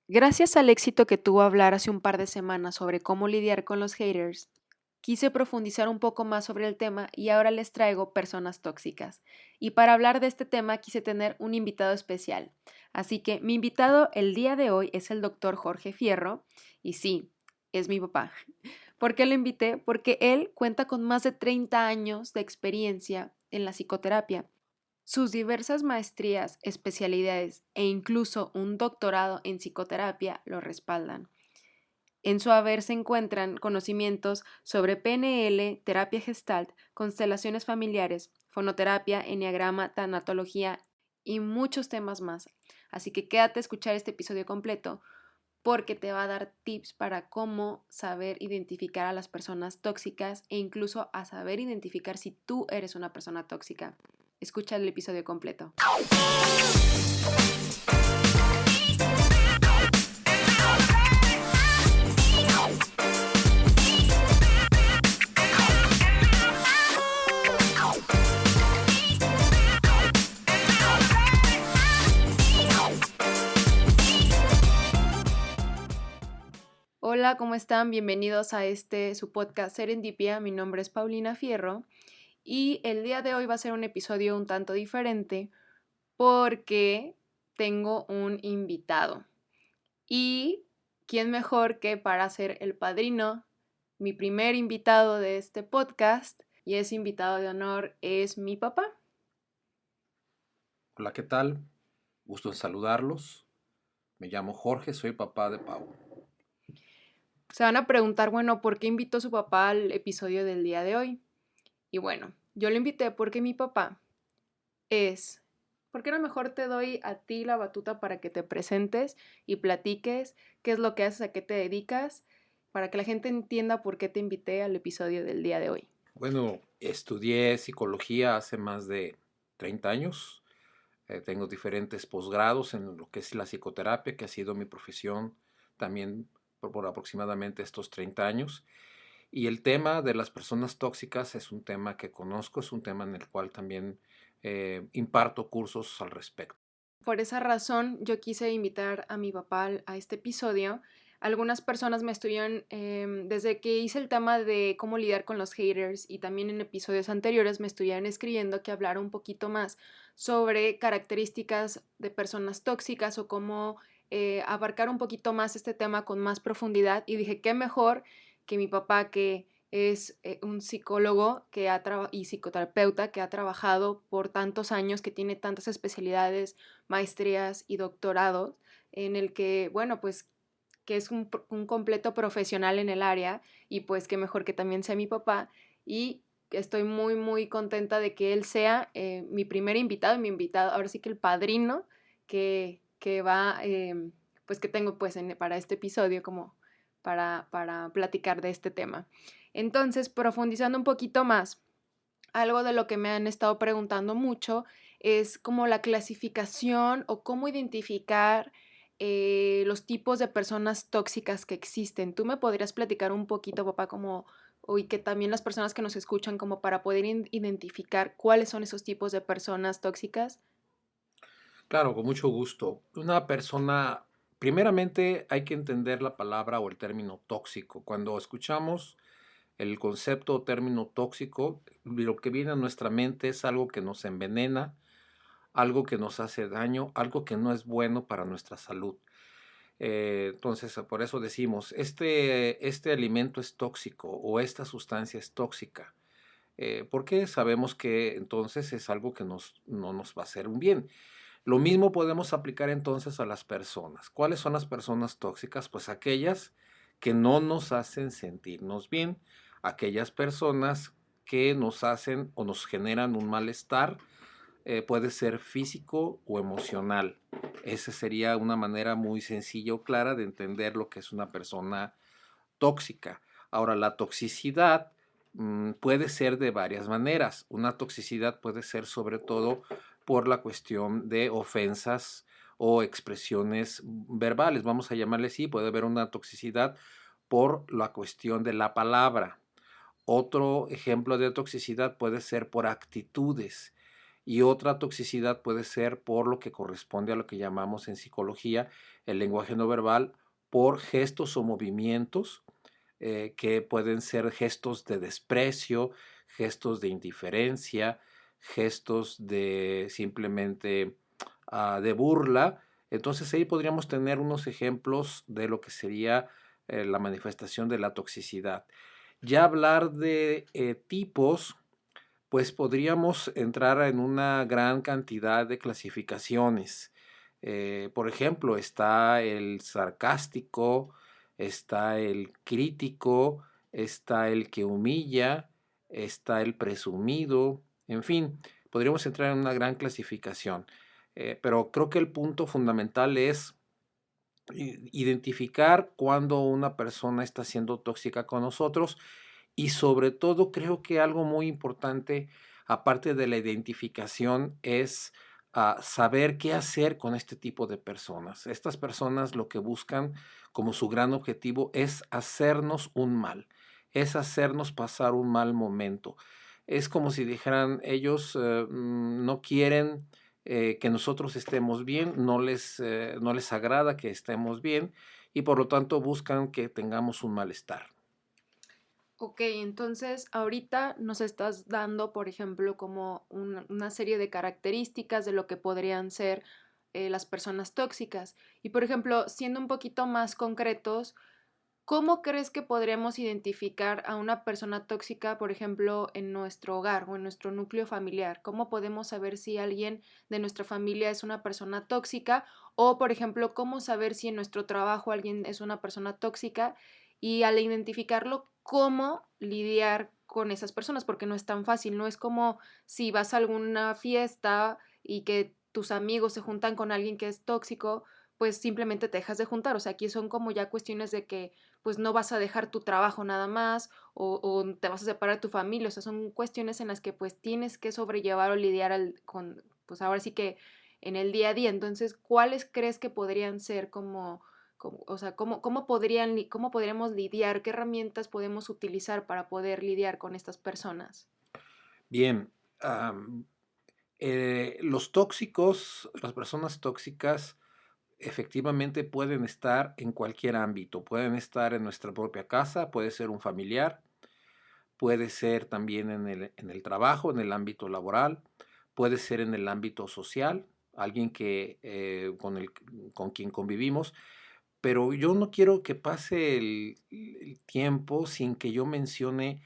Gracias al éxito que tuvo hablar hace un par de semanas sobre cómo lidiar con los haters, quise profundizar un poco más sobre el tema y ahora les traigo personas tóxicas. Y para hablar de este tema quise tener un invitado especial. Así que mi invitado el día de hoy es el doctor Jorge Fierro y sí, es mi papá. ¿Por qué lo invité? Porque él cuenta con más de 30 años de experiencia en la psicoterapia. Sus diversas maestrías, especialidades e incluso un doctorado en psicoterapia lo respaldan. En su haber se encuentran conocimientos sobre PNL, terapia gestalt, constelaciones familiares, fonoterapia, enneagrama, tanatología y muchos temas más. Así que quédate a escuchar este episodio completo porque te va a dar tips para cómo saber identificar a las personas tóxicas e incluso a saber identificar si tú eres una persona tóxica. Escucha el episodio completo. Hola, ¿cómo están? Bienvenidos a su podcast Serendipia. Mi nombre es Paulina Fierro y el día de hoy va a ser un episodio un tanto diferente porque tengo un invitado. Y quién mejor que para ser el padrino, mi primer invitado de este podcast, y ese invitado de honor es mi papá. Hola, ¿qué tal? Gusto en saludarlos. Me llamo Jorge, soy papá de Pau. Se van a preguntar, bueno, ¿por qué invitó a su papá al episodio del día de hoy? Y bueno, yo lo invité porque mi papá es, ¿por qué no mejor te doy a ti la batuta para que te presentes y platiques qué es lo que haces, a qué te dedicas, para que la gente entienda por qué te invité al episodio del día de hoy? Bueno, estudié psicología hace más de 30 años. Tengo diferentes posgrados en lo que es la psicoterapia, que ha sido mi profesión también por aproximadamente estos 30 años. Y el tema de las personas tóxicas es un tema que conozco, es un tema en el cual también imparto cursos al respecto. Por esa razón, yo quise invitar a mi papá a este episodio. Algunas personas me estuvieron, desde que hice el tema de cómo lidiar con los haters y también en episodios anteriores me estuvieron escribiendo que hablara un poquito más sobre características de personas tóxicas o cómo abarcar un poquito más este tema con más profundidad. Y dije, qué mejor que mi papá que es un psicólogo y psicoterapeuta que ha trabajado por tantos años, que tiene tantas especialidades, maestrías y doctorados, en el que, bueno, pues que es un completo profesional en el área y pues qué mejor que también sea mi papá y estoy muy, muy contenta de que él sea mi primer invitado y mi invitado, ahora sí que el padrino que va, pues que tengo pues para este episodio como para platicar de este tema. Entonces, profundizando un poquito más, algo de lo que me han estado preguntando mucho es como la clasificación o cómo identificar los tipos de personas tóxicas que existen. ¿Tú me podrías platicar un poquito, papá, como, y que también las personas que nos escuchan, como para poder identificar cuáles son esos tipos de personas tóxicas? Claro, con mucho gusto. Una persona, primeramente hay que entender la palabra o el término tóxico. Cuando escuchamos el concepto o término tóxico, lo que viene a nuestra mente es algo que nos envenena, algo que nos hace daño, algo que no es bueno para nuestra salud. Entonces, por eso decimos, este alimento es tóxico o esta sustancia es tóxica. Porque sabemos que entonces es algo que no nos va a hacer un bien. Lo mismo podemos aplicar entonces a las personas. ¿Cuáles son las personas tóxicas? Pues aquellas que no nos hacen sentirnos bien, aquellas personas que nos hacen o nos generan un malestar, puede ser físico o emocional. Esa sería una manera muy sencilla o clara de entender lo que es una persona tóxica. Ahora, la toxicidad puede ser de varias maneras. Una toxicidad puede ser sobre todo por la cuestión de ofensas o expresiones verbales, vamos a llamarle así. Puede haber una toxicidad por la cuestión de la palabra. Otro ejemplo de toxicidad puede ser por actitudes. y otra toxicidad puede ser por lo que corresponde a lo que llamamos en psicología el lenguaje no verbal, por gestos o movimientos que pueden ser gestos de desprecio, gestos de indiferencia, gestos de simplemente de burla. Entonces ahí podríamos tener unos ejemplos de lo que sería la manifestación de la toxicidad. Ya hablar de tipos, pues podríamos entrar en una gran cantidad de clasificaciones. Por ejemplo, está el sarcástico, está el crítico, está el que humilla, está el presumido, en fin, podríamos entrar en una gran clasificación. Pero creo que el punto fundamental es identificar cuando una persona está siendo tóxica con nosotros y sobre todo creo que algo muy importante, aparte de la identificación, es saber qué hacer con este tipo de personas. Estas personas lo que buscan como su gran objetivo es hacernos un mal, es hacernos pasar un mal momento. Es como si dijeran, ellos no quieren que nosotros estemos bien, no les agrada que estemos bien y por lo tanto buscan que tengamos un malestar. Ok, entonces ahorita nos estás dando, por ejemplo, como una serie de características de lo que podrían ser las personas tóxicas. Y, por ejemplo, siendo un poquito más concretos, ¿cómo crees que podríamos identificar a una persona tóxica, por ejemplo, en nuestro hogar o en nuestro núcleo familiar? ¿Cómo podemos saber si alguien de nuestra familia es una persona tóxica? O, por ejemplo, ¿cómo saber si en nuestro trabajo alguien es una persona tóxica? Y al identificarlo, ¿cómo lidiar con esas personas? Porque no es tan fácil, no es como si vas a alguna fiesta y que tus amigos se juntan con alguien que es tóxico, pues simplemente te dejas de juntar. O sea, aquí son como ya cuestiones de que pues no vas a dejar tu trabajo nada más o te vas a separar de tu familia, o sea, son cuestiones en las que pues tienes que sobrellevar o lidiar con, pues ahora sí que en el día a día. Entonces, ¿cuáles crees que podrían ser o sea, cómo podríamos lidiar, qué herramientas podemos utilizar para poder lidiar con estas personas? Bien, los tóxicos, las personas tóxicas, efectivamente pueden estar en cualquier ámbito, pueden estar en nuestra propia casa, puede ser un familiar, puede ser también en el trabajo, en el ámbito laboral, puede ser en el ámbito social, alguien que, con quien convivimos, pero yo no quiero que pase el tiempo sin que yo mencione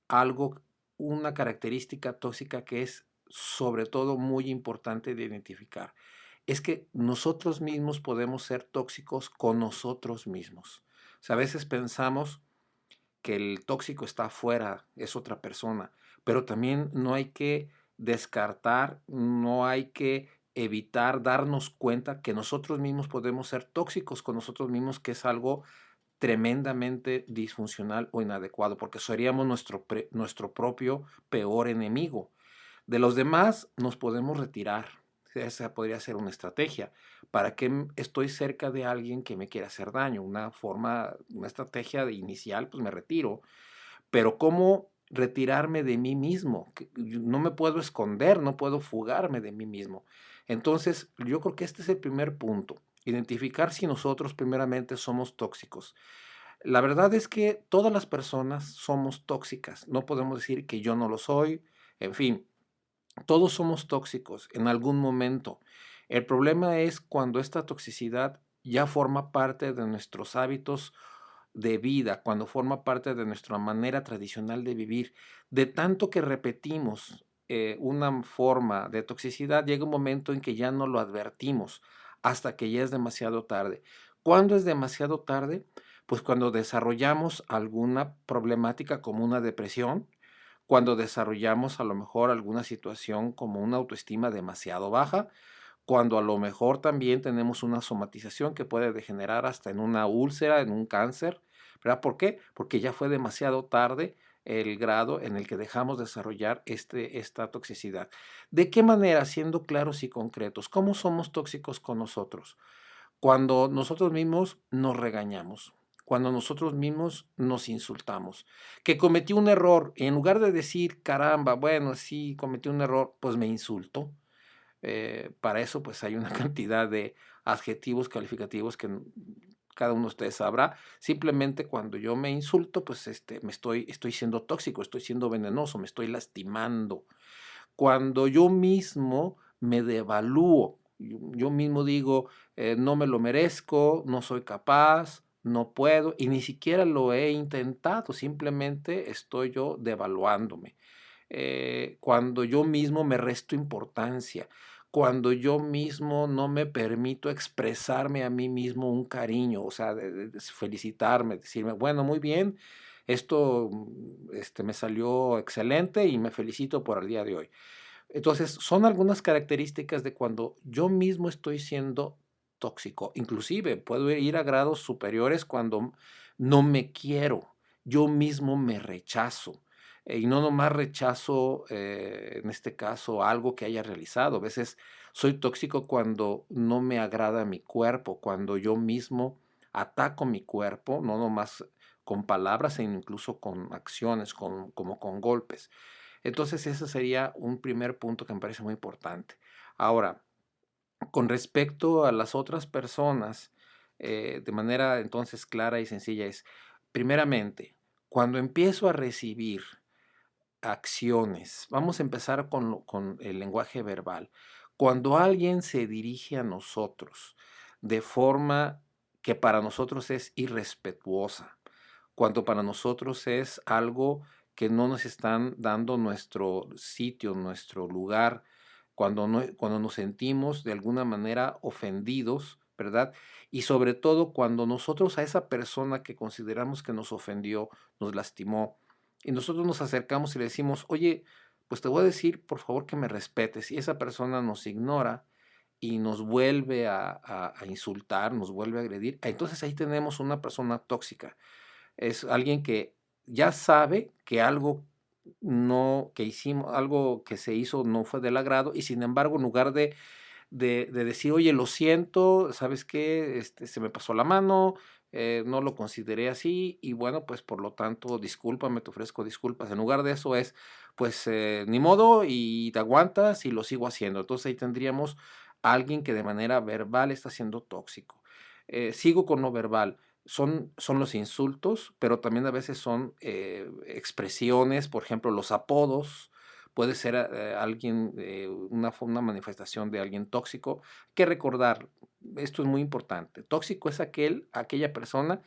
algo, una característica tóxica que es sobre todo muy importante de identificar. Es que nosotros mismos podemos ser tóxicos con nosotros mismos. O sea, a veces pensamos que el tóxico está afuera, es otra persona, pero también no hay que descartar, no hay que evitar darnos cuenta que nosotros mismos podemos ser tóxicos con nosotros mismos, que es algo tremendamente disfuncional o inadecuado, porque seríamos nuestro propio peor enemigo. De los demás nos podemos retirar. Esa podría ser una estrategia. ¿Para qué estoy cerca de alguien que me quiere hacer daño? Una estrategia de inicial, pues me retiro. Pero ¿cómo retirarme de mí mismo? No me puedo esconder, no puedo fugarme de mí mismo. Entonces, yo creo que este es el primer punto. Identificar si nosotros primeramente somos tóxicos. La verdad es que todas las personas somos tóxicas. No podemos decir que yo no lo soy. En fin, todos somos tóxicos en algún momento. El problema es cuando esta toxicidad ya forma parte de nuestros hábitos de vida, cuando forma parte de nuestra manera tradicional de vivir. De tanto que repetimos una forma de toxicidad, llega un momento en que ya no lo advertimos hasta que ya es demasiado tarde. ¿Cuándo es demasiado tarde? Pues cuando desarrollamos alguna problemática como una depresión, cuando desarrollamos a lo mejor alguna situación como una autoestima demasiado baja, cuando a lo mejor también tenemos una somatización que puede degenerar hasta en una úlcera, en un cáncer, ¿verdad? ¿Por qué? Porque ya fue demasiado tarde el grado en el que dejamos desarrollar esta toxicidad. ¿De qué manera? Siendo claros y concretos. ¿Cómo somos tóxicos con nosotros? Cuando nosotros mismos nos regañamos, cuando nosotros mismos nos insultamos. Que cometí un error, y en lugar de decir, caramba, bueno, sí, cometí un error, pues me insulto. Para eso, pues hay una cantidad de adjetivos calificativos que cada uno de ustedes sabrá. Simplemente cuando yo me insulto, pues estoy siendo tóxico, estoy siendo venenoso, me estoy lastimando. Cuando yo mismo me devalúo, yo mismo digo, no me lo merezco, no soy capaz, no puedo, y ni siquiera lo he intentado, simplemente estoy yo devaluándome. Cuando yo mismo me resto importancia, cuando yo mismo no me permito expresarme a mí mismo un cariño, o sea, de felicitarme, decirme, bueno, muy bien, esto me salió excelente y me felicito por el día de hoy. Entonces, son algunas características de cuando yo mismo estoy siendo tóxico. Inclusive puedo ir a grados superiores cuando no me quiero, yo mismo me rechazo. Y no nomás rechazo, en este caso, algo que haya realizado. A veces soy tóxico cuando no me agrada mi cuerpo, cuando yo mismo ataco mi cuerpo, no nomás con palabras, sino incluso con acciones, como con golpes. Entonces, ese sería un primer punto que me parece muy importante. Ahora, con respecto a las otras personas, de manera entonces clara y sencilla es, primeramente, cuando empiezo a recibir acciones, vamos a empezar con el lenguaje verbal. Cuando alguien se dirige a nosotros de forma que para nosotros es irrespetuosa, cuando para nosotros es algo que no nos están dando nuestro sitio, nuestro lugar, cuando nos sentimos de alguna manera ofendidos, ¿verdad? Y sobre todo cuando nosotros a esa persona que consideramos que nos ofendió, nos lastimó, y nosotros nos acercamos y le decimos, oye, pues te voy a decir, por favor, que me respetes, y esa persona nos ignora y nos vuelve a insultar, nos vuelve a agredir, entonces ahí tenemos una persona tóxica. Es alguien que ya sabe que algo no que hicimos, algo que se hizo no fue del agrado, y sin embargo, en lugar de decir: "Oye, lo siento, ¿sabes qué? Se me pasó la mano, no lo consideré así y bueno, pues, por lo tanto, discúlpame, te ofrezco disculpas". En lugar de eso es, pues, ni modo y te aguantas y lo sigo haciendo. Entonces, ahí tendríamos a alguien que de manera verbal está siendo tóxico. Sigo con lo verbal. Son los insultos, pero también a veces son, expresiones, por ejemplo, los apodos, puede ser alguien, una manifestación de alguien tóxico. Hay que recordar, esto es muy importante. Tóxico es aquella persona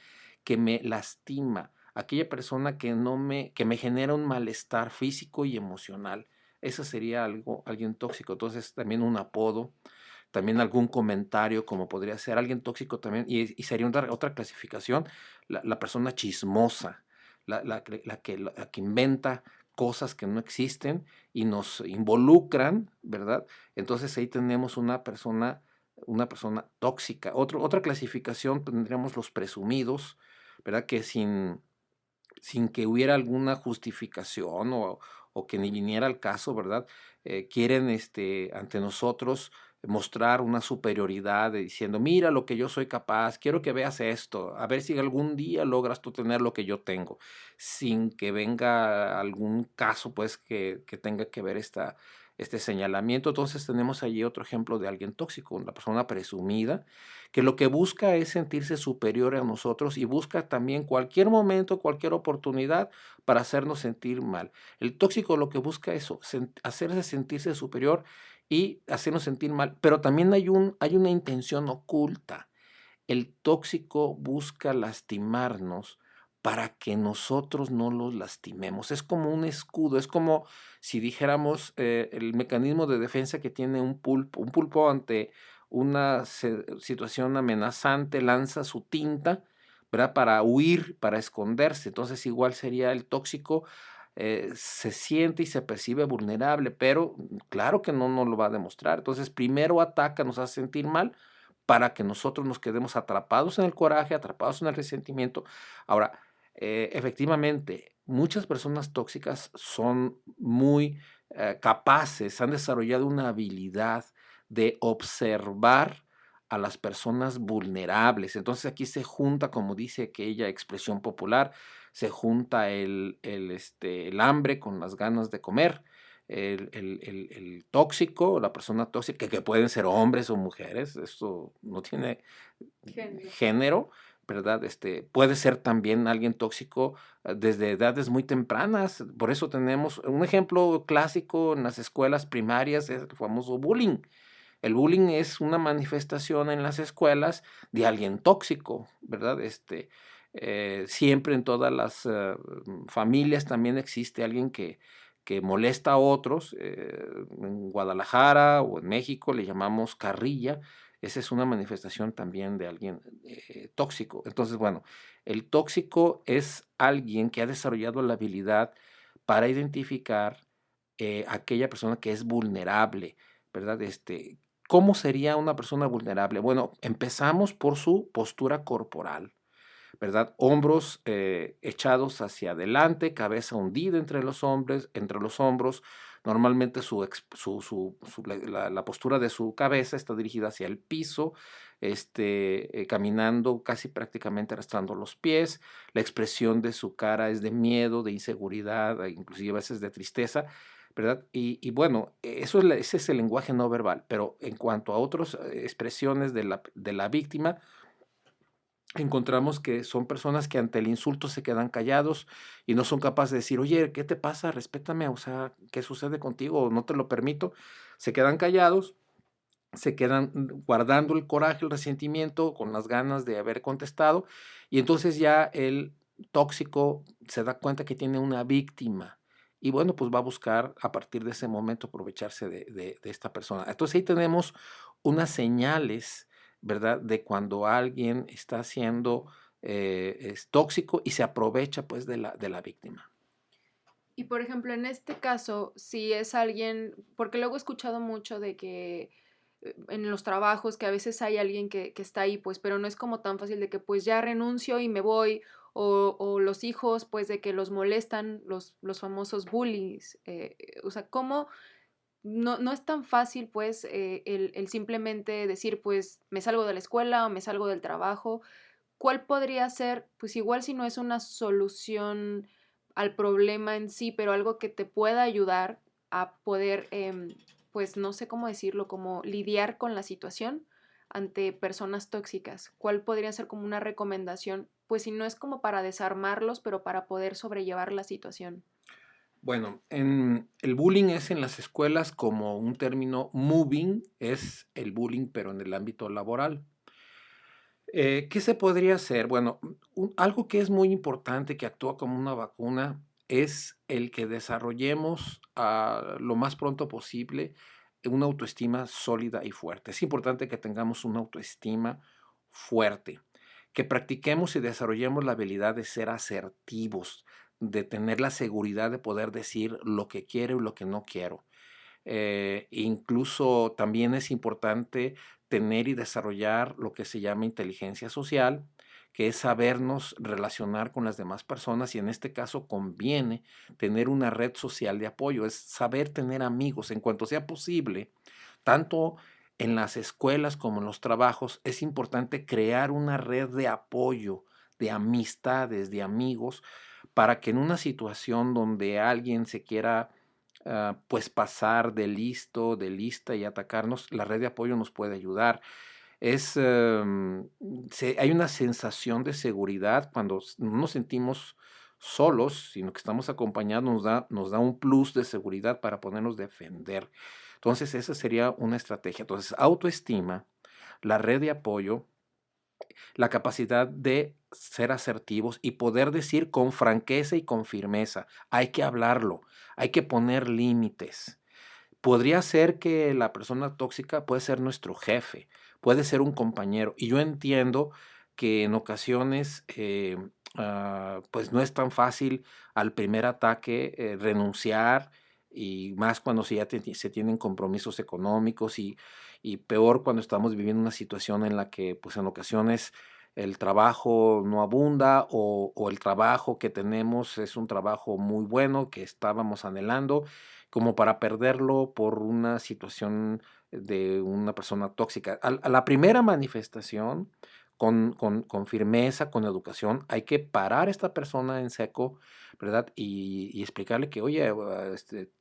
que me lastima, aquella persona que me genera un malestar físico y emocional. Eso sería alguien tóxico. Entonces, también un apodo, también algún comentario, como podría ser alguien tóxico también, y sería otra clasificación, la persona chismosa, la que inventa cosas que no existen y nos involucran, ¿verdad? Entonces ahí tenemos una persona tóxica. Otra clasificación tendríamos los presumidos, ¿verdad? Que sin que hubiera alguna justificación o que ni viniera al caso, ¿verdad? Quieren ante nosotros mostrar una superioridad diciendo, mira lo que yo soy capaz, quiero que veas esto, a ver si algún día logras tú tener lo que yo tengo, sin que venga algún caso pues que tenga que ver este señalamiento. Entonces tenemos allí otro ejemplo de alguien tóxico, una persona presumida, que lo que busca es sentirse superior a nosotros y busca también cualquier momento, cualquier oportunidad para hacernos sentir mal. El tóxico lo que busca es eso, hacerse sentirse superior y hacernos sentir mal, pero también hay una intención oculta. El tóxico busca lastimarnos para que nosotros no los lastimemos. Es como un escudo, es como si dijéramos el mecanismo de defensa que tiene un pulpo ante una situación amenazante, lanza su tinta, ¿verdad? Para huir, para esconderse. Entonces igual sería el tóxico, se siente y se percibe vulnerable, pero claro que no nos lo va a demostrar. Entonces primero ataca, nos hace sentir mal para que nosotros nos quedemos atrapados en el coraje, atrapados en el resentimiento. Ahora, efectivamente, muchas personas tóxicas son muy capaces, han desarrollado una habilidad de observar a las personas vulnerables. Entonces aquí se junta, como dice aquella expresión popular, se junta el hambre con las ganas de comer. El tóxico, la persona tóxica, que pueden ser hombres o mujeres, esto no tiene Género. género, ¿verdad? Puede ser también alguien tóxico desde edades muy tempranas. Por eso tenemos un ejemplo clásico en las escuelas primarias, es el famoso bullying. El bullying es una manifestación en las escuelas de alguien tóxico, ¿verdad? Siempre en todas las familias también existe alguien que molesta a otros. En Guadalajara o en México le llamamos carrilla. Esa es una manifestación también de alguien tóxico. Entonces, bueno, el tóxico es alguien que ha desarrollado la habilidad para identificar aquella persona que es vulnerable, ¿verdad? ¿Cómo sería una persona vulnerable? Bueno, empezamos por su postura corporal, ¿verdad? Hombros echados hacia adelante, cabeza hundida entre los hombros. Normalmente la postura de su cabeza está dirigida hacia el piso, caminando casi prácticamente arrastrando los pies. La expresión de su cara es de miedo, de inseguridad, inclusive a veces de tristeza, ¿verdad? Y bueno, ese es el lenguaje no verbal, pero en cuanto a otras expresiones de la víctima, encontramos que son personas que ante el insulto se quedan callados y no son capaces de decir, oye, ¿qué te pasa? Respétame, o sea, ¿qué sucede contigo? No te lo permito. Se quedan callados, se quedan guardando el coraje, el resentimiento, con las ganas de haber contestado, y entonces ya el tóxico se da cuenta que tiene una víctima. Y bueno, pues va a buscar a partir de ese momento aprovecharse de esta persona. Entonces ahí tenemos unas señales, ¿verdad? De cuando alguien está siendo es tóxico y se aprovecha pues de la víctima. Y por ejemplo, en este caso, si es alguien, porque luego he escuchado mucho de que en los trabajos que a veces hay alguien que está ahí, pues, pero no es como tan fácil de que pues ya renuncio y me voy, o los hijos, pues, de que los molestan, los famosos bullies, o sea, ¿cómo? No, no es tan fácil, pues, el simplemente decir, pues, me salgo de la escuela o me salgo del trabajo. ¿Cuál podría ser, pues igual si no es una solución al problema en sí, pero algo que te pueda ayudar a poder, pues no sé cómo decirlo, como lidiar con la situación ante personas tóxicas? ¿Cuál podría ser como una recomendación? Pues si no es como para desarmarlos, pero para poder sobrellevar la situación. Bueno, el bullying es en las escuelas como un término moving, es el bullying pero en el ámbito laboral. ¿Qué se podría hacer? Bueno, algo que es muy importante, que actúa como una vacuna, es el que desarrollemos lo más pronto posible una autoestima sólida y fuerte. Es importante que tengamos una autoestima fuerte, que practiquemos y desarrollemos la habilidad de ser asertivos, de tener la seguridad de poder decir lo que quiero y lo que no quiero. Incluso también es importante tener y desarrollar lo que se llama inteligencia social, que es sabernos relacionar con las demás personas, y en este caso conviene tener una red social de apoyo, es saber tener amigos en cuanto sea posible, tanto en las escuelas como en los trabajos. Es importante crear una red de apoyo, de amistades, de amigos, para que en una situación donde alguien se quiera pues pasar de listo, de lista y atacarnos, la red de apoyo nos puede ayudar. Hay una sensación de seguridad cuando no nos sentimos solos, sino que estamos acompañados, nos da un plus de seguridad para podernos defender. Entonces, esa sería una estrategia. Entonces, autoestima, la red de apoyo, la capacidad de ser asertivos y poder decir con franqueza y con firmeza, hay que hablarlo, hay que poner límites. Podría ser que la persona tóxica puede ser nuestro jefe, puede ser un compañero. Y yo entiendo que en ocasiones, pues no es tan fácil al primer ataque renunciar, y más cuando se tienen compromisos económicos, y peor cuando estamos viviendo una situación en la que, pues en ocasiones el trabajo no abunda, o el trabajo que tenemos es un trabajo muy bueno que estábamos anhelando como para perderlo por una situación de una persona tóxica. A la primera manifestación, con firmeza, con educación, hay que parar a esta persona en seco, ¿verdad? Y explicarle que, oye,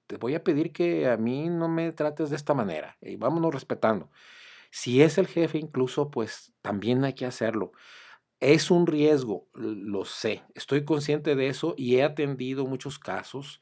te voy a pedir que a mí no me trates de esta manera y vámonos respetando. Si es el jefe incluso, pues también hay que hacerlo. Es un riesgo, lo sé, estoy consciente de eso y he atendido muchos casos.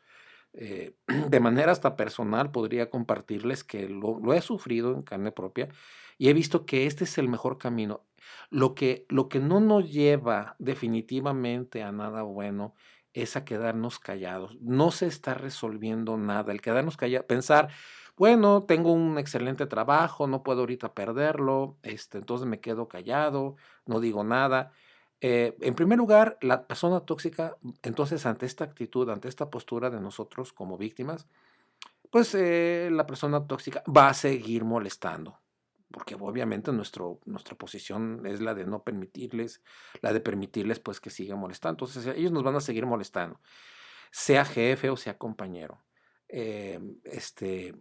De manera hasta personal podría compartirles que lo he sufrido en carne propia y he visto que este es el mejor camino. Lo que no nos lleva definitivamente a nada bueno es a quedarnos callados. No se está resolviendo nada. El quedarnos callados, pensar, bueno, tengo un excelente trabajo, no puedo ahorita perderlo, entonces me quedo callado, no digo nada. En primer lugar, la persona tóxica, entonces, ante esta actitud, ante esta postura de nosotros como víctimas, pues la persona tóxica va a seguir molestando, porque obviamente nuestra posición es la de no permitirles, la de permitirles pues que sigan molestando. Entonces ellos nos van a seguir molestando, sea jefe o sea compañero. Eh, este,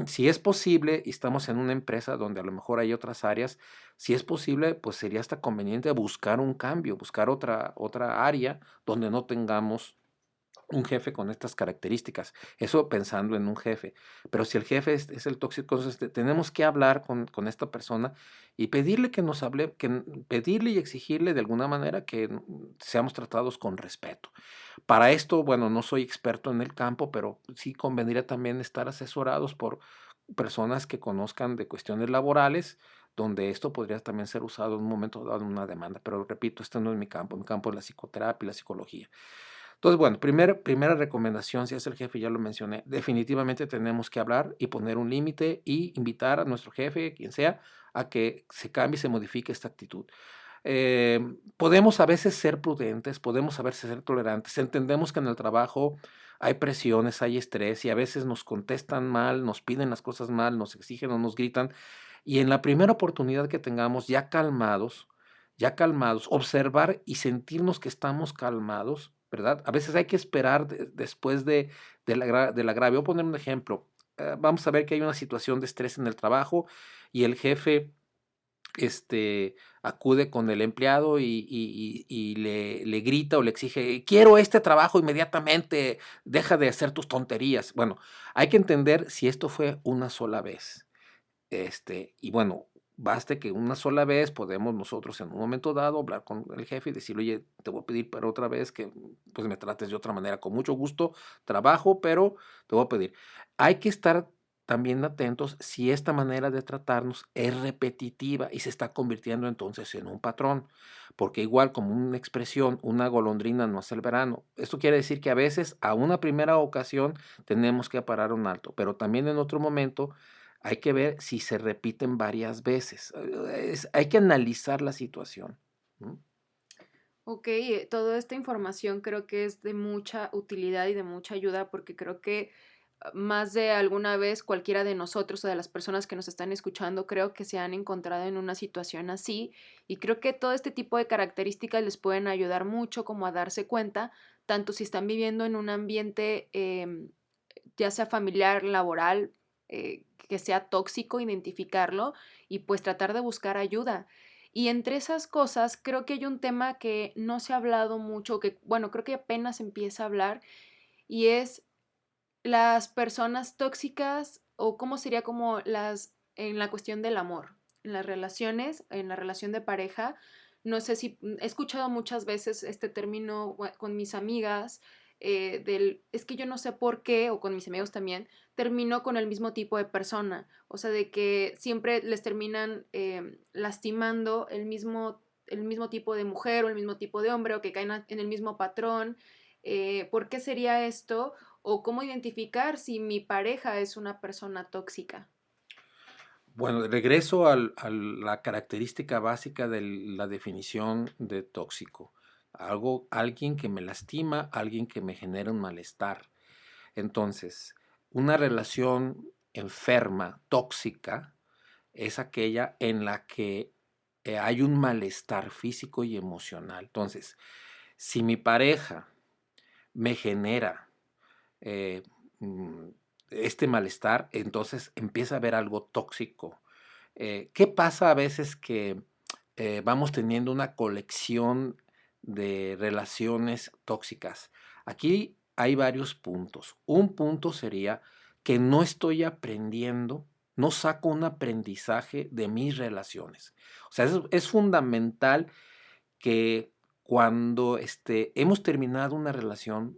si es posible, y estamos en una empresa donde a lo mejor hay otras áreas, si es posible, pues sería hasta conveniente buscar un cambio, buscar otra área donde no tengamos un jefe con estas características. Eso pensando en un jefe. Pero si el jefe es el tóxico, entonces tenemos que hablar con esta persona y pedirle que nos hable, pedirle y exigirle de alguna manera que seamos tratados con respeto. Para esto, bueno, no soy experto en el campo, pero sí convendría también estar asesorados por personas que conozcan de cuestiones laborales, donde esto podría también ser usado en un momento dado en una demanda. Pero repito, este no es mi campo es la psicoterapia y la psicología. Entonces, bueno, primera recomendación, si es el jefe, ya lo mencioné, definitivamente tenemos que hablar y poner un límite y invitar a nuestro jefe, quien sea, a que se cambie y se modifique esta actitud. Podemos a veces ser prudentes, podemos a veces ser tolerantes. Entendemos que en el trabajo hay presiones, hay estrés y a veces nos contestan mal, nos piden las cosas mal, nos exigen o nos gritan. Y en la primera oportunidad que tengamos, ya calmados, observar y sentirnos que estamos calmados, ¿verdad? A veces hay que esperar después del agravio. Voy a poner un ejemplo. Vamos a ver que hay una situación de estrés en el trabajo y el jefe acude con el empleado y le grita o le exige, quiero este trabajo inmediatamente, deja de hacer tus tonterías. Bueno, hay que entender si esto fue una sola vez. Y bueno, baste que una sola vez podemos nosotros en un momento dado hablar con el jefe y decirle, oye, te voy a pedir para otra vez que pues me trates de otra manera, con mucho gusto, trabajo, pero te voy a pedir. Hay que estar también atentos si esta manera de tratarnos es repetitiva y se está convirtiendo entonces en un patrón, porque igual como una expresión, una golondrina no hace el verano. Esto quiere decir que a veces a una primera ocasión tenemos que parar un alto, pero también en otro momento hay que ver si se repiten varias veces. Hay que analizar la situación. ¿Mm? Ok, toda esta información creo que es de mucha utilidad y de mucha ayuda porque creo que más de alguna vez cualquiera de nosotros o de las personas que nos están escuchando creo que se han encontrado en una situación así y creo que todo este tipo de características les pueden ayudar mucho como a darse cuenta, tanto si están viviendo en un ambiente ya sea familiar, laboral, que sea tóxico, identificarlo y pues tratar de buscar ayuda. Y entre esas cosas, creo que hay un tema que no se ha hablado mucho, que bueno, creo que apenas empieza a hablar, y es las personas tóxicas o cómo sería como las en la cuestión del amor, en las relaciones, en la relación de pareja. No sé si he escuchado muchas veces este término con mis amigas del es que yo no sé por qué, o con mis amigos también, termino con el mismo tipo de persona. O sea, de que siempre les terminan lastimando el mismo tipo de mujer o el mismo tipo de hombre o que caen en el mismo patrón. ¿Por qué sería esto? O cómo identificar si mi pareja es una persona tóxica. Bueno, regreso a la característica básica de la definición de tóxico. Alguien que me lastima, alguien que me genera un malestar. Entonces, una relación enferma, tóxica, es aquella en la que hay un malestar físico y emocional. Entonces, si mi pareja me genera eh, mm, este malestar, entonces empieza a haber algo tóxico. ¿Qué pasa a veces que vamos teniendo una colección de relaciones tóxicas? Aquí hay varios puntos. Un punto sería que no estoy aprendiendo, no saco un aprendizaje de mis relaciones. O sea, es fundamental que cuando hemos terminado una relación,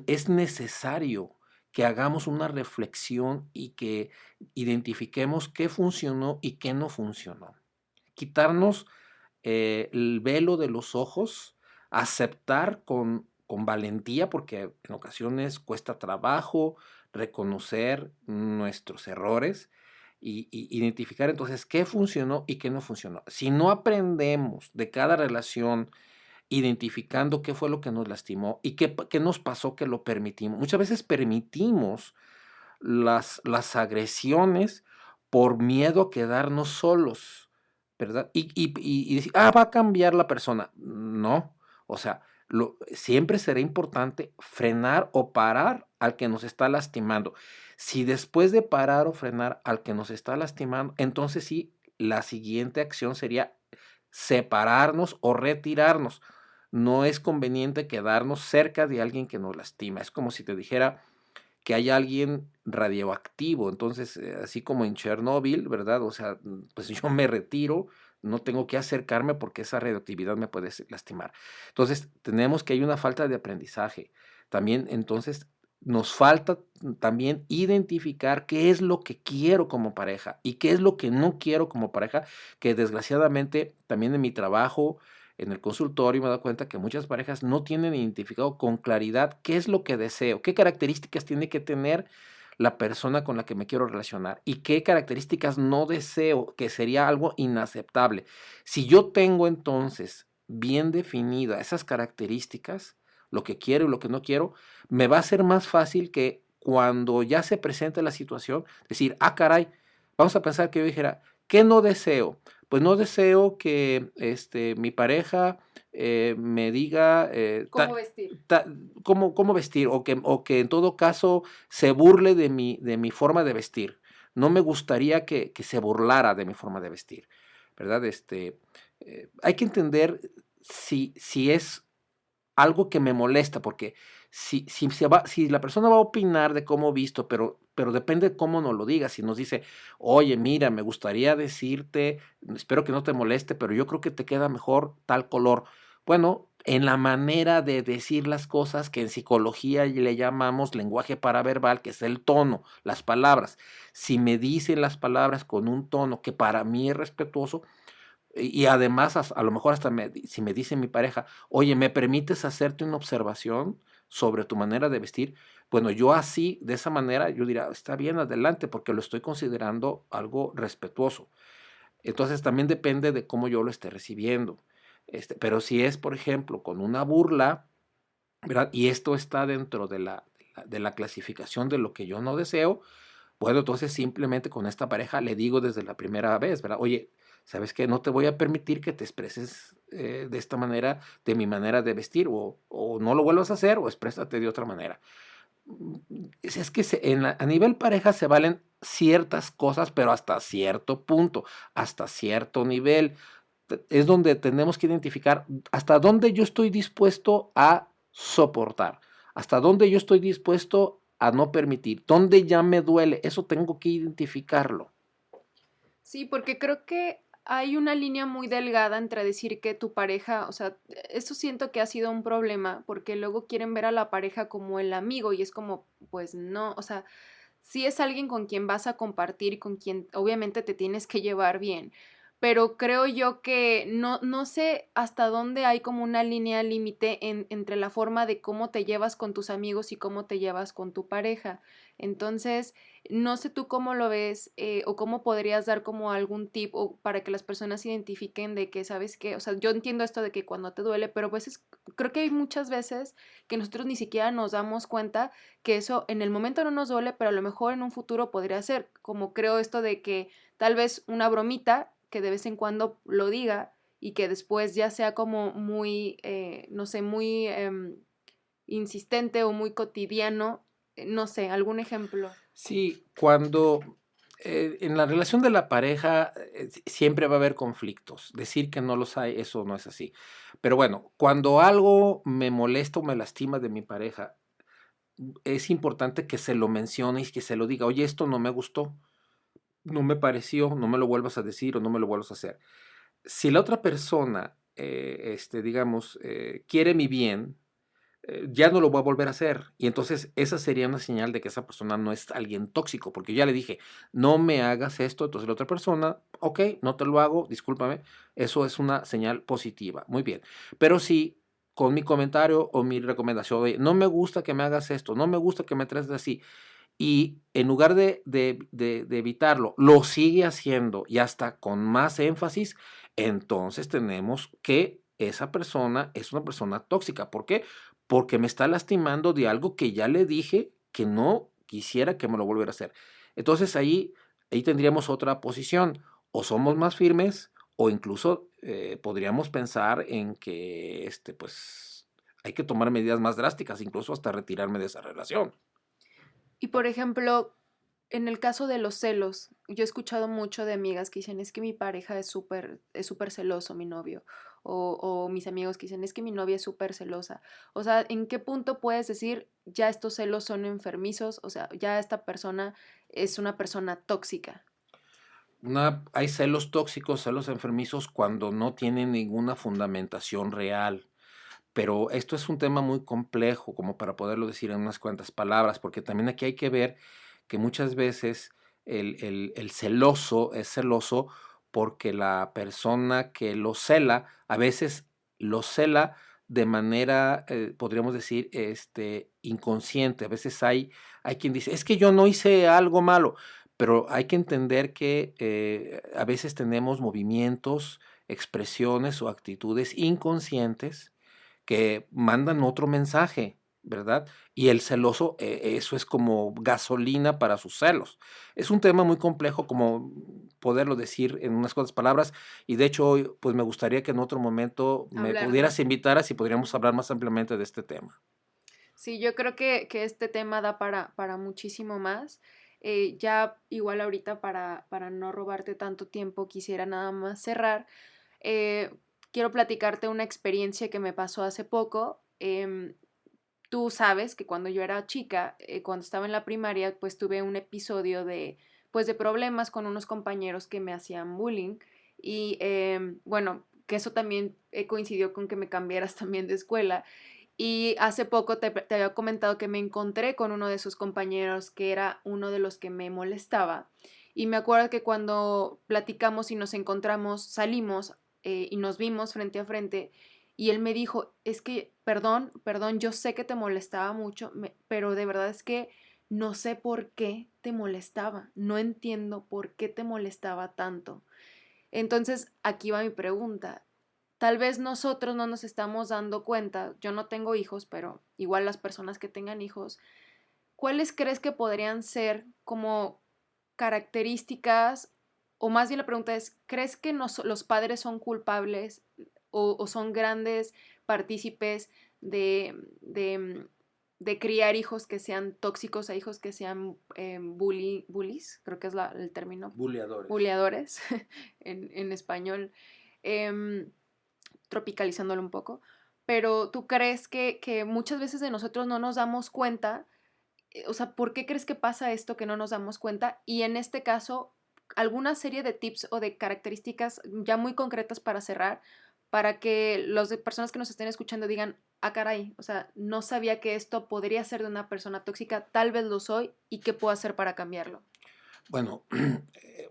es necesario que hagamos una reflexión y que identifiquemos qué funcionó y qué no funcionó. Quitarnos el velo de los ojos, aceptar con valentía, porque en ocasiones cuesta trabajo reconocer nuestros errores y identificar entonces qué funcionó y qué no funcionó. Si no aprendemos de cada relación, identificando qué fue lo que nos lastimó y qué nos pasó que lo permitimos. Muchas veces permitimos las agresiones por miedo a quedarnos solos, ¿verdad? Y decir, va a cambiar la persona. No, o sea, siempre será importante frenar o parar al que nos está lastimando. Si después de parar o frenar al que nos está lastimando, entonces sí, la siguiente acción sería separarnos o retirarnos. No es conveniente quedarnos cerca de alguien que nos lastima. Es como si te dijera que hay alguien radioactivo. Entonces, así como en Chernóbil, ¿verdad? O sea, pues yo me retiro, no tengo que acercarme porque esa radioactividad me puede lastimar. Entonces, tenemos que hay una falta de aprendizaje. También, entonces, nos falta también identificar qué es lo que quiero como pareja y qué es lo que no quiero como pareja, que desgraciadamente también en mi trabajo, en el consultorio me he dado cuenta que muchas parejas no tienen identificado con claridad qué es lo que deseo, qué características tiene que tener la persona con la que me quiero relacionar y qué características no deseo, que sería algo inaceptable. Si yo tengo entonces bien definida esas características, lo que quiero y lo que no quiero, me va a ser más fácil que cuando ya se presente la situación, decir, caray, vamos a pensar que yo dijera, ¿qué no deseo? Pues no deseo que mi pareja me diga ¿Cómo vestir? cómo vestir o que en todo caso se burle de mi forma de vestir. No me gustaría que se burlara de mi forma de vestir, ¿verdad? Hay que entender si es algo que me molesta, porque si la persona va a opinar de cómo visto, pero depende de cómo nos lo diga. Si nos dice, oye, mira, me gustaría decirte, espero que no te moleste, pero yo creo que te queda mejor tal color. Bueno, en la manera de decir las cosas que en psicología le llamamos lenguaje paraverbal, que es el tono, las palabras. Si me dicen las palabras con un tono que para mí es respetuoso, y además, a lo mejor hasta si me dice mi pareja, oye, ¿me permites hacerte una observación sobre tu manera de vestir? Bueno, yo así, de esa manera, yo diría, está bien, adelante, porque lo estoy considerando algo respetuoso. Entonces, también depende de cómo yo lo esté recibiendo. Pero si es, por ejemplo, con una burla, ¿verdad? Y esto está dentro de la clasificación de lo que yo no deseo, bueno, entonces simplemente con esta pareja le digo desde la primera vez, ¿verdad? Oye, ¿sabes qué? No te voy a permitir que te expreses de esta manera, de mi manera de vestir, o no lo vuelvas a hacer, o exprésate de otra manera. Es que a nivel pareja se valen ciertas cosas, pero hasta cierto punto, hasta cierto nivel. Es donde tenemos que identificar hasta dónde yo estoy dispuesto a soportar, hasta dónde yo estoy dispuesto a no permitir, dónde ya me duele, eso tengo que identificarlo. Sí, porque creo que hay una línea muy delgada entre decir que tu pareja, o sea, eso siento que ha sido un problema, porque luego quieren ver a la pareja como el amigo y es como, pues no, o sea, sí es alguien con quien vas a compartir y con quien obviamente te tienes que llevar bien, pero creo yo que no sé hasta dónde hay como una línea límite entre la forma de cómo te llevas con tus amigos y cómo te llevas con tu pareja. Entonces, no sé tú cómo lo ves o cómo podrías dar como algún tip o para que las personas identifiquen de que, ¿sabes qué? O sea, yo entiendo esto de que cuando te duele, pero pues creo que hay muchas veces que nosotros ni siquiera nos damos cuenta que eso en el momento no nos duele, pero a lo mejor en un futuro podría ser, como creo esto de que tal vez una bromita que de vez en cuando lo diga y que después ya sea como muy, no sé, muy insistente o muy cotidiano, No sé, algún ejemplo. Sí, cuando en la relación de la pareja siempre va a haber conflictos. Decir que no los hay, eso no es así. Pero bueno, cuando algo me molesta o me lastima de mi pareja, es importante que se lo mencione y que se lo diga, oye, esto no me gustó, no me pareció, no me lo vuelvas a decir o no me lo vuelvas a hacer. Si la otra persona, digamos, quiere mi bien, ya no lo voy a volver a hacer. Y entonces esa sería una señal de que esa persona no es alguien tóxico, porque yo ya le dije, no me hagas esto, entonces la otra persona, ok, no te lo hago, discúlpame, eso es una señal positiva, muy bien. Pero si con mi comentario o mi recomendación, oye, no me gusta que me hagas esto, no me gusta que me trates así, y en lugar de evitarlo, lo sigue haciendo y hasta con más énfasis, entonces tenemos que esa persona es una persona tóxica. ¿Por qué? Porque me está lastimando de algo que ya le dije que no quisiera que me lo volviera a hacer. Entonces ahí tendríamos otra posición. O somos más firmes o incluso podríamos pensar en que pues, hay que tomar medidas más drásticas, incluso hasta retirarme de esa relación. Y por ejemplo, en el caso de los celos, yo he escuchado mucho de amigas que dicen, es que mi pareja es súper celoso, mi novio. O mis amigos que dicen, es que mi novia es súper celosa. O sea, ¿en qué punto puedes decir, ya estos celos son enfermizos? O sea, ya esta persona es una persona tóxica. Hay celos tóxicos, celos enfermizos cuando no tienen ninguna fundamentación real. Pero esto es un tema muy complejo como para poderlo decir en unas cuantas palabras, porque también aquí hay que ver que muchas veces el celoso es celoso porque la persona que lo cela, a veces lo cela de manera, podríamos decir, inconsciente. A veces hay quien dice, es que yo no hice algo malo, pero hay que entender que a veces tenemos movimientos, expresiones o actitudes inconscientes que mandan otro mensaje, ¿verdad? Y el celoso, eso es como gasolina para sus celos. Es un tema muy complejo como poderlo decir en unas cuantas palabras y de hecho hoy pues me gustaría que en otro momento me Hablarlo. pudieras invitar así podríamos hablar más ampliamente de este tema. Sí, yo creo que este tema da para muchísimo más. Ya igual ahorita para no robarte tanto tiempo, quisiera nada más cerrar. Eh, Quiero platicarte una experiencia que me pasó hace poco. Tú sabes que cuando yo era chica, cuando estaba en la primaria, pues tuve un episodio pues de problemas con unos compañeros que me hacían bullying. Y bueno, que eso también coincidió con que me cambiaras también de escuela. Y hace poco te había comentado que me encontré con uno de esos compañeros que era uno de los que me molestaba. Y me acuerdo que cuando platicamos y nos encontramos, salimos y nos vimos frente a frente. Y él me dijo, es que, perdón, yo sé que te molestaba mucho, pero de verdad es que no sé por qué te molestaba. No entiendo por qué te molestaba tanto. Entonces, aquí va mi pregunta. Tal vez nosotros no nos estamos dando cuenta, yo no tengo hijos, pero igual las personas que tengan hijos, ¿cuáles crees que podrían ser como características, o más bien la pregunta es, ¿crees que los padres son culpables o son grandes partícipes de, de criar hijos que sean tóxicos a hijos que sean bullies? Creo que es el término, Buleadores. buleadores en español. Em, Tropicalizándolo un poco, pero ¿tú crees que muchas veces de nosotros no nos damos cuenta? O sea, ¿por qué crees que pasa esto que no nos damos cuenta? Y en este caso, alguna serie de tips o de características ya muy concretas para cerrar, para que las personas que nos estén escuchando digan, ah, caray, o sea, no sabía que esto podría ser de una persona tóxica, tal vez lo soy, y qué puedo hacer para cambiarlo. Bueno,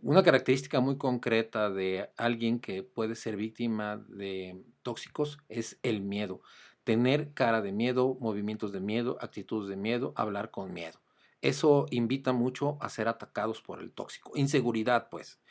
una característica muy concreta de alguien que puede ser víctima de tóxicos es el miedo. Tener cara de miedo, movimientos de miedo, actitudes de miedo, hablar con miedo. Eso invita mucho a ser atacados por el tóxico. Inseguridad, pues.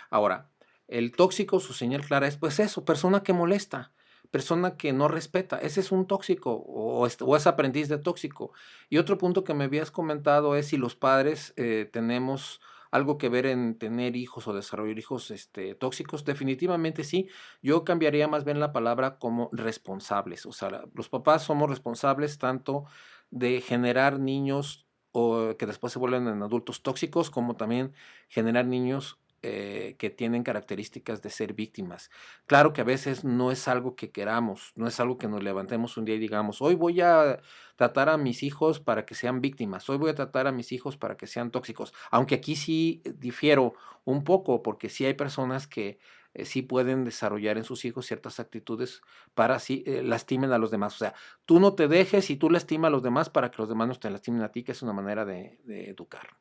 Ahora, el tóxico, su señal clara es pues eso, persona que molesta, persona que no respeta. Ese es un tóxico o es aprendiz de tóxico. Y otro punto que me habías comentado es si los padres tenemos algo que ver en tener hijos o desarrollar hijos tóxicos. Definitivamente sí. Yo cambiaría más bien la palabra como responsables. O sea, los papás somos responsables tanto de generar niños o que después se vuelven en adultos tóxicos, como también generar niños que tienen características de ser víctimas. Claro que a veces no es algo que queramos, no es algo que nos levantemos un día y digamos, hoy voy a tratar a mis hijos para que sean víctimas, hoy voy a tratar a mis hijos para que sean tóxicos, aunque aquí sí difiero un poco, porque sí hay personas que sí pueden desarrollar en sus hijos ciertas actitudes para así lastimen a los demás. O sea, tú no te dejes y tú lastima a los demás para que los demás no te lastimen a ti, que es una manera de educar.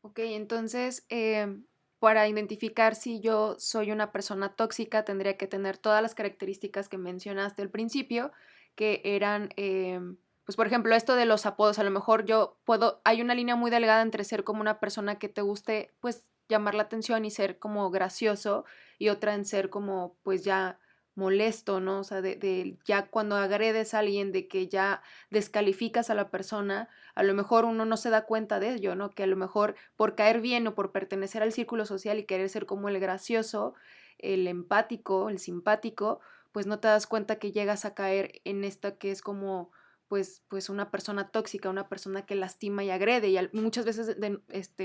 Ok, entonces, para identificar si yo soy una persona tóxica, tendría que tener todas las características que mencionaste al principio, que eran, pues por ejemplo, esto de los apodos, a lo mejor yo puedo, hay una línea muy delgada entre ser como una persona que te guste, pues llamar la atención y ser como gracioso, y otra en ser como, pues ya molesto, ¿no? O sea, de ya cuando agredes a alguien, de que ya descalificas a la persona, a lo mejor uno no se da cuenta de ello, ¿no? Que a lo mejor por caer bien o por pertenecer al círculo social y querer ser como el gracioso, el empático, el simpático, pues no te das cuenta que llegas a caer en esta que es como pues una persona tóxica, una persona que lastima y agrede y muchas veces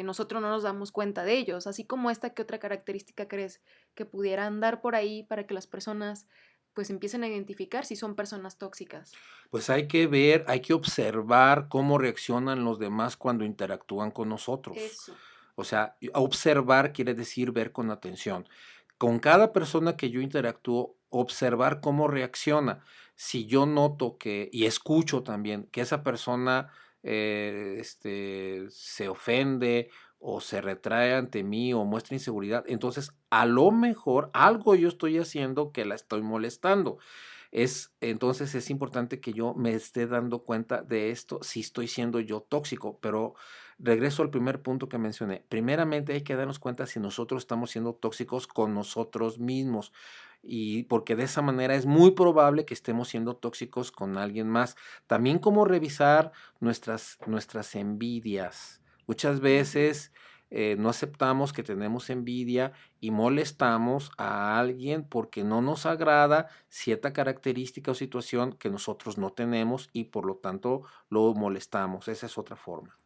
nosotros no nos damos cuenta de ellos, así como esta, ¿qué otra característica crees que pudiera andar por ahí para que las personas pues empiecen a identificar si son personas tóxicas? Pues hay que ver, hay que observar cómo reaccionan los demás cuando interactúan con nosotros. Eso. O sea, observar quiere decir ver con atención. Con cada persona que yo interactúo, observar cómo reacciona. Si yo noto que, y escucho también, que esa persona se ofende o se retrae ante mí o muestra inseguridad, entonces a lo mejor algo yo estoy haciendo que la estoy molestando. Entonces es importante que yo me esté dando cuenta de esto si estoy siendo yo tóxico, pero regreso al primer punto que mencioné. Primeramente hay que darnos cuenta si nosotros estamos siendo tóxicos con nosotros mismos y porque de esa manera es muy probable que estemos siendo tóxicos con alguien más. También como revisar nuestras envidias. Muchas Ujú. veces no aceptamos que tenemos envidia y molestamos a alguien porque no nos agrada cierta característica o situación que nosotros no tenemos y por lo tanto lo molestamos. Esa es otra forma.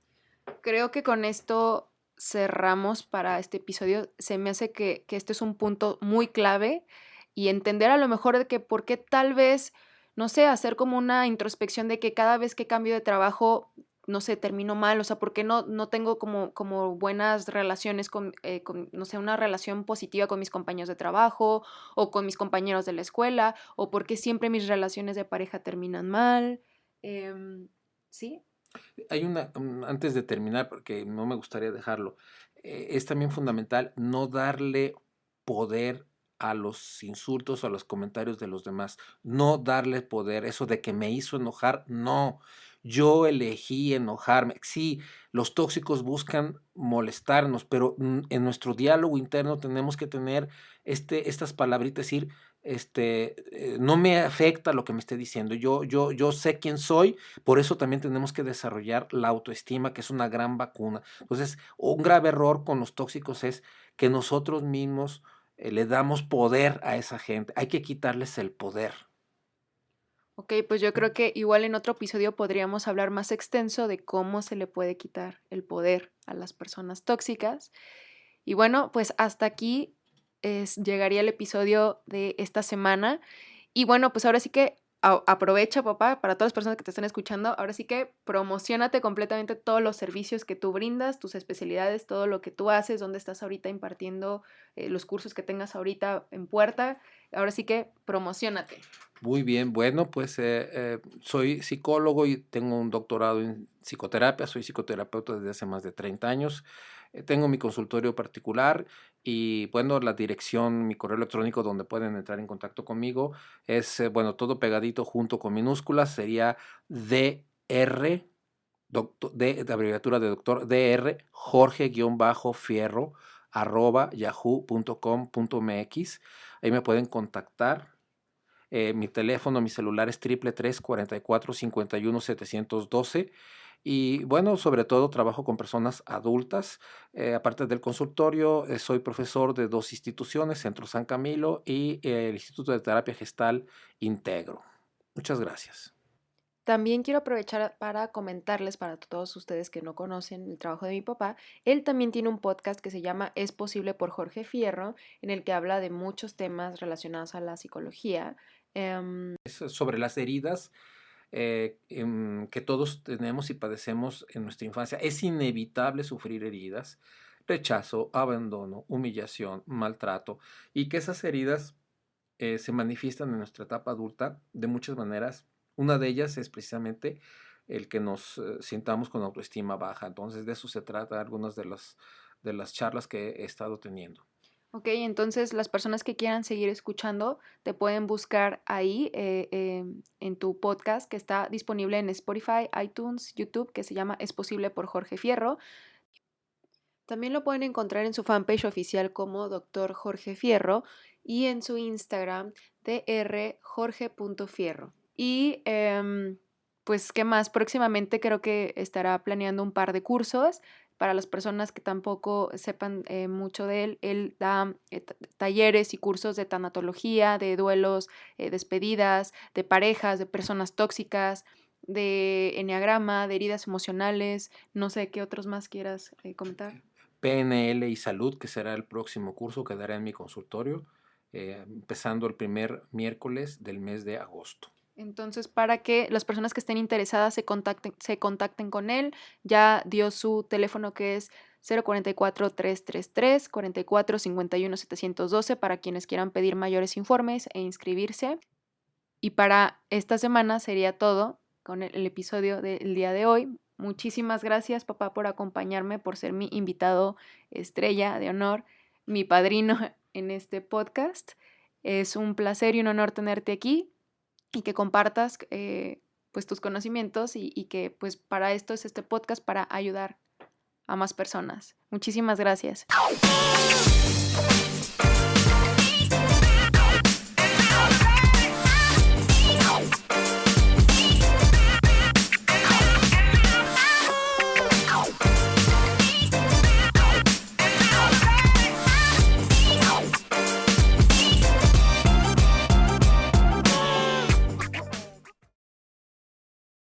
Creo que con esto cerramos para este episodio. Se me hace que este es un punto muy clave y entender a lo mejor de que por qué tal vez, no sé, hacer como una introspección de que cada vez que cambio de trabajo, no sé, termino mal, o sea, por qué no tengo como buenas relaciones con, no sé, una relación positiva con mis compañeros de trabajo o con mis compañeros de la escuela, o por qué siempre mis relaciones de pareja terminan mal. ¿Sí? Hay antes de terminar, porque no me gustaría dejarlo, es también fundamental no darle poder a los insultos, a los comentarios de los demás, no darle poder, eso de que me hizo enojar, no, yo elegí enojarme. Sí, los tóxicos buscan molestarnos, pero en nuestro diálogo interno tenemos que tener estas palabritas, decir, no me afecta lo que me esté diciendo, yo sé quién soy, por eso también tenemos que desarrollar la autoestima, que es una gran vacuna. Entonces, un grave error con los tóxicos es que nosotros mismos le damos poder a esa gente. Hay que quitarles el poder. Ok, pues yo creo que igual en otro episodio podríamos hablar más extenso de cómo se le puede quitar el poder a las personas tóxicas. Y bueno, pues hasta aquí llegaría el episodio de esta semana. Y bueno, pues ahora sí que aprovecha, papá, para todas las personas que te están escuchando, ahora sí que promocionate completamente todos los servicios que tú brindas, tus especialidades, todo lo que tú haces, dónde estás ahorita impartiendo los cursos que tengas ahorita en puerta. Ahora sí que promocionate. Muy bien, bueno, pues soy psicólogo y tengo un doctorado en psicoterapia, soy psicoterapeuta desde hace más de 30 años, tengo mi consultorio particular y bueno, la dirección, mi correo electrónico donde pueden entrar en contacto conmigo es, bueno, todo pegadito junto con minúsculas, sería DR, de abreviatura de doctor, DR, Jorge-Fierro, @yahoo.com.mx, ahí me pueden contactar. Mi teléfono, mi celular es 333-44-51-712. Y bueno, sobre todo trabajo con personas adultas. Aparte del consultorio, soy profesor de dos instituciones, Centro San Camilo y el Instituto de Terapia Gestal Integro. Muchas gracias. También quiero aprovechar para comentarles para todos ustedes que no conocen el trabajo de mi papá, él también tiene un podcast que se llama Es Posible por Jorge Fierro, en el que habla de muchos temas relacionados a la psicología. Es sobre las heridas que todos tenemos y padecemos en nuestra infancia. Es inevitable sufrir heridas, rechazo, abandono, humillación, maltrato, y que esas heridas se manifiestan en nuestra etapa adulta de muchas maneras. Una de ellas es precisamente el que nos sintamos con autoestima baja. Entonces, de eso se trata algunas de las charlas que he estado teniendo. Ok, entonces las personas que quieran seguir escuchando te pueden buscar ahí en tu podcast que está disponible en Spotify, iTunes, YouTube, que se llama Es Posible por Jorge Fierro. También lo pueden encontrar en su fanpage oficial como Dr. Jorge Fierro y en su Instagram drjorge.fierro. Y pues, ¿qué más? Próximamente creo que estará planeando un par de cursos para las personas que tampoco sepan mucho de él. Él da talleres y cursos de tanatología, de duelos, despedidas, de parejas, de personas tóxicas, de enneagrama, de heridas emocionales. No sé qué otros más quieras comentar. PNL y Salud, que será el próximo curso que daré en mi consultorio, empezando el primer miércoles del mes de agosto. Entonces, para que las personas que estén interesadas se contacten con él, ya dio su teléfono que es 044-333 4451-712 para quienes quieran pedir mayores informes e inscribirse. Y para esta semana sería todo con el episodio del día de hoy. Muchísimas gracias, papá, por acompañarme, por ser mi invitado estrella de honor, mi padrino en este podcast. Es un placer y un honor tenerte aquí y que compartas pues tus conocimientos y que pues para esto es este podcast, para ayudar a más personas. Muchísimas gracias.